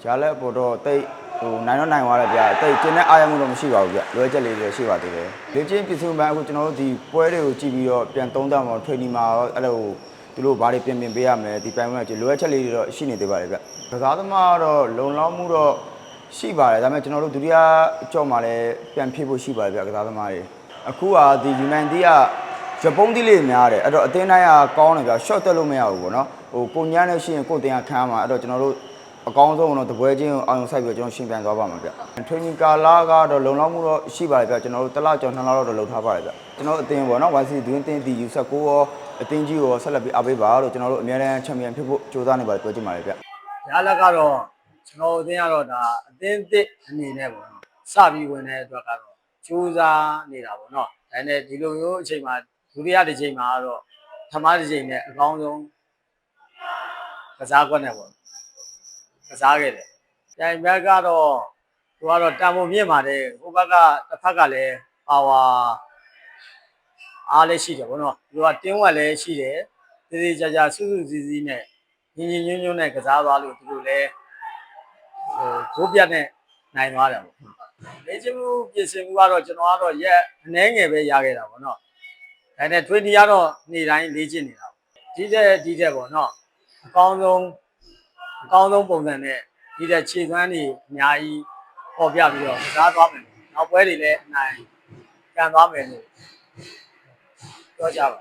ဂျာလက်ပေါ်တော့တိတ်နိုင်တော့နိုင်သွားတယ်ဗျတိတ်ကျင်းတဲ့အားရမှုတော့မရှိပါဘူးဗျလွယ်ချက်လေးတွေရှိပါသေးတယ်လေ့ကျင့်ပြည့်စုံပန်းအခုကျွန်တော်တို့ဒီပွဲတွေကိုကြည့်ပြီးတော့ပြန်သုံးသပ်မှာထွေနီမှာအဲ့လိုသူတို့ဘာတွေပြင်ပေးရမလဲဒီပိုင်းမှာလွယ်ချက်လေးတွေတော့ရှိနေသေးပါတယ်ဗျကစားသမားကတော့လုံလောက်မှုတော့ရှိပါတယ်ဒါပေမဲ့ကျွန်တော်တို့ဒုတိယအကြော့မှာလည်းပြန်ဖြည့်ဖို့ရှိပါတယ်ဗျကစားသမားတွေအခုကဒီယူနိုက်တီကဂျပန်တီးလေးများတယ်အဲ့တော့အသင်းတိုင်းကကောင်းတယ်ဗျ short တက်လို့မရဘူးပေါ့နော်ကိုညမ်းနေရှိရင်ကိုတင်ကခမ်းမှာအဲ့တော့ကျွန်တော်တို့အကောင်းဆုံးတော့တပွဲချင်းအောင်အောင်ဆိုင်ပြီးကျွန်တော်ရှင်းပြန်သွားပါမှာဗျ။ training ကာလကတော့လုံလောက်မှုတော့ရှိပါတယ်ဗျကျွန်တော်တို့တစ်လကျော်2လတော့လုပ်ထားပါတယ်ဗျကျွန်တော်အသင်းပေါ့နော် YC တွင်းတင်းဒီ U19 ရောအသင်းကြီးရောဆက်လက်ပြီးအားပေးပါလို့ကျွန်တော်တို့အများအားချန်ပီယံဖြစ်ဖို့ကြိုးစားနေပါတယ်ပြောချင်ပါတယ်ဗျ။ရလက်ကတော့ကျွန်တော်အသင်းကတော့ဒါအသင်းသစ်အနေနဲ့ပေါ့နော်။စပြီးဝင်တဲ့အတွက်ကတော့ကြိုးစားနေတာပေါ့နော်။ဒါနဲ့ဒီလိုမျိုးအချိန်မှာဒုတိယတစ်ချိန်မှာတော့ပထမတစ်ချိန်နဲ့အကောင်းဆုံးကစားကွက်နဲ့ပေါ့ကစားခဲ့တယ်။ပြိုင်ဘက်ကတော့သူကတော့တန်ဖိုးမြင့်ပါတယ်ဟိုဘက်ကတစ်ဖက်ကလည်းပါဝါအားလည်းရှိတယ်ဗောနော်သူကတင်းဝက်လည်းရှိတယ်တည်တည်ကြကြစွစွစည်းစည်းနဲ့ညင်ညွန်းနဲ့ကစားသွားလို့သူတို့လည်းဂိုးပြတ်နဲ့နိုင်သွားတယ်ဗောလေ့ကျင့်မှုပြင်ဆင်မှုကတော့ကျွန်တော်ကတော့ရက်အနည်းငယ်ပဲရခဲ့တာဗောနော်ဒါနဲ့20ကတော့နေ့တိုင်းလေ့ကျင့်နေတာဒီတဲ့ဗောနော်အကောင်းဆုံးပုံစံနဲ့ဒီတဲ့ခြေသွမ်းတွေအများကြီးပေါ်ပြပြီးတော့ကစားသွားမယ်နောက်ပွဲတွေလည်းအနိုင်ကန်သွားမယ်လို့ပြောကြပါ